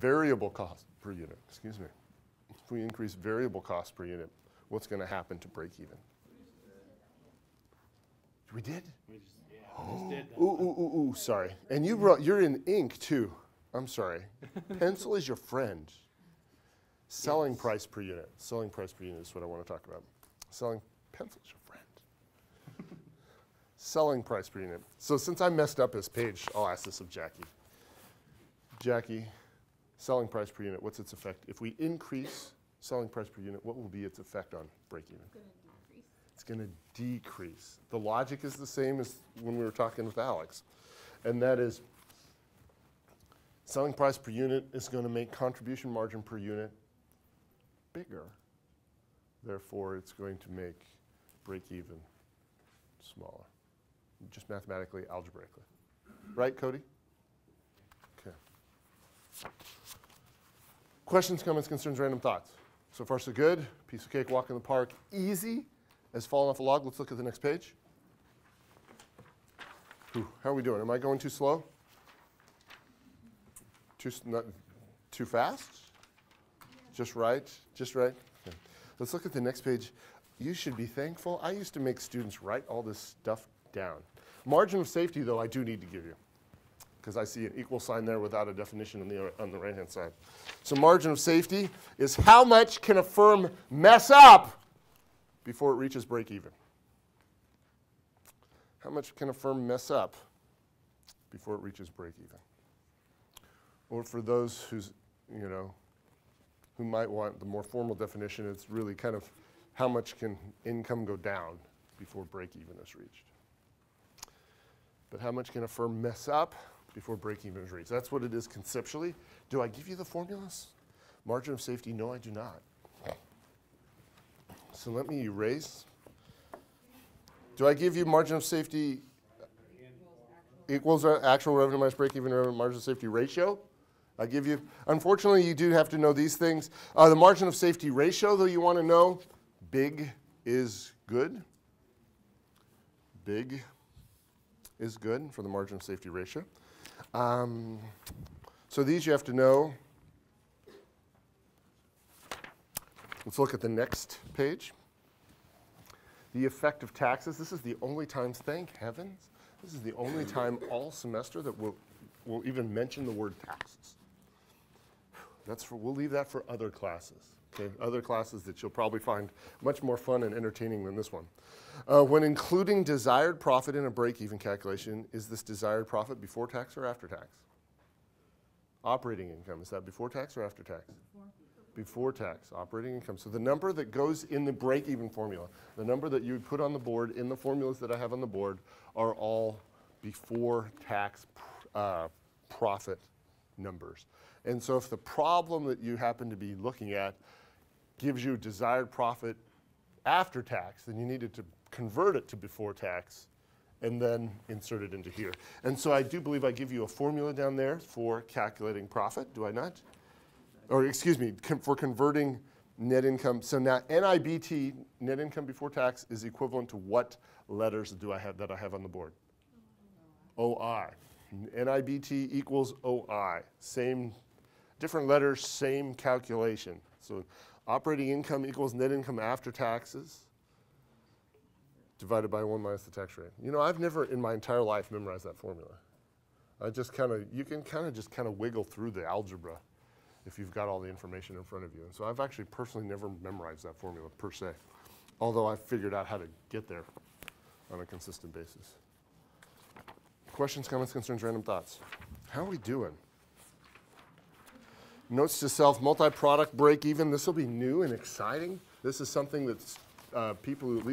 variable cost per unit, excuse me. If we increase variable cost per unit, what's going to happen to break even? We did? We just did. Ooh, sorry. And you're in ink too. I'm sorry. Pencil is your friend. Selling price per unit. Selling price per unit is what I want to talk about. Pencil is your friend. Selling price per unit. So since I messed up this page, I'll ask this of Jackie. Jackie, selling price per unit, what's its effect? If we increase selling price per unit, what will be its effect on break even? It's going to decrease. The logic is the same as when we were talking with Alex. And that is selling price per unit is going to make contribution margin per unit bigger. Therefore, it's going to make break even smaller. Just mathematically, algebraically. Right, Cody? Okay. Questions, comments, concerns, random thoughts? So far, so good. Piece of cake, walk in the park. Easy as falling off a log. Let's look at the next page. How are we doing? Am I going too slow? Too fast? Just right? Just right? Okay. Let's look at the next page. You should be thankful. I used to make students write all this stuff down. Margin of safety, though, I do need to give you, because I see an equal sign there without a definition on the right-hand side. So margin of safety is how much can a firm mess up before it reaches break even? How much can a firm mess up before it reaches break even? Or for those who might want the more formal definition, it's really kind of how much can income go down before break even is reached. But how much can a firm mess up before break even is reached? That's what it is conceptually. Do I give you the formulas? Margin of safety, no, I do not. So let me erase. Do I give you margin of safety equals actual revenue minus break-even revenue margin of safety ratio? I give you, unfortunately, you do have to know these things. The margin of safety ratio, though, you want to know, big is good. Big is good for the margin of safety ratio. So these you have to know. Let's look at the next page. The effect of taxes. This is the only time, thank heavens, this is the only time all semester that we'll even mention the word taxes. We'll leave that for other classes. Okay, other classes that you'll probably find much more fun and entertaining than this one. When including desired profit in a break-even calculation, is this desired profit before tax or after tax? Operating income, is that before tax or after tax? Before tax, operating income. So the number that goes in the break-even formula, the number that you would put on the board in the formulas that I have on the board are all before tax profit numbers. And so if the problem that you happen to be looking at gives you desired profit after tax, then you needed to convert it to before tax and then insert it into here. And so I do believe I give you a formula down there for calculating profit, do I not? Or excuse me, for converting net income. So now NIBT, net income before tax, is equivalent to what letters do I have that I have on the board? OI. NIBT equals OI. Same, different letters, same calculation. So operating income equals net income after taxes divided by 1 minus the tax rate. You know, I've never in my entire life memorized that formula. I just you can just wiggle through the algebra if you've got all the information in front of you. And so I've actually personally never memorized that formula per se, although I've figured out how to get there on a consistent basis. Questions, comments, concerns, random thoughts? How are we doing? Notes to self, multi-product break even. This will be new and exciting. This is something that's people who, at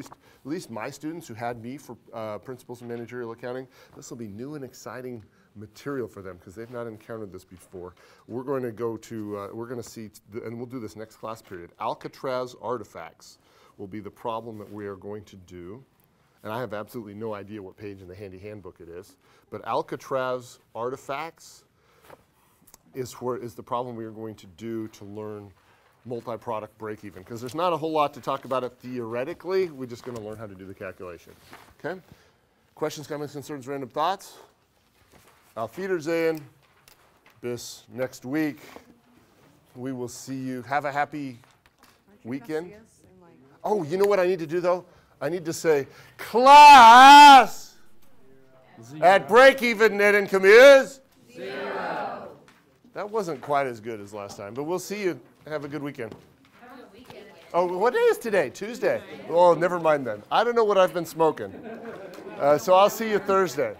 least my students who had me for principles of managerial accounting, this will be new and exciting material for them because they've not encountered this before. We're going to go to, we're going to see, and we'll do this next class period. Alcatraz artifacts will be the problem that we are going to do. And I have absolutely no idea what page in the handy handbook it is. But Alcatraz artifacts is the problem we are going to do to learn multi-product break-even. Because there's not a whole lot to talk about it theoretically. We're just going to learn how to do the calculation. Okay? Questions, comments, concerns, random thoughts? Auf Wiedersehen. Bis next week. we will see you. Have a happy weekend. See us in like Oh, you know what I need to do, though? I need to say, class at break-even net income is 0. That wasn't quite as good as last time, but we'll see you. Have a good weekend. Have a good weekend. Oh, what day is today? Tuesday. Oh, never mind then. I don't know what I've been smoking. So I'll see you Thursday.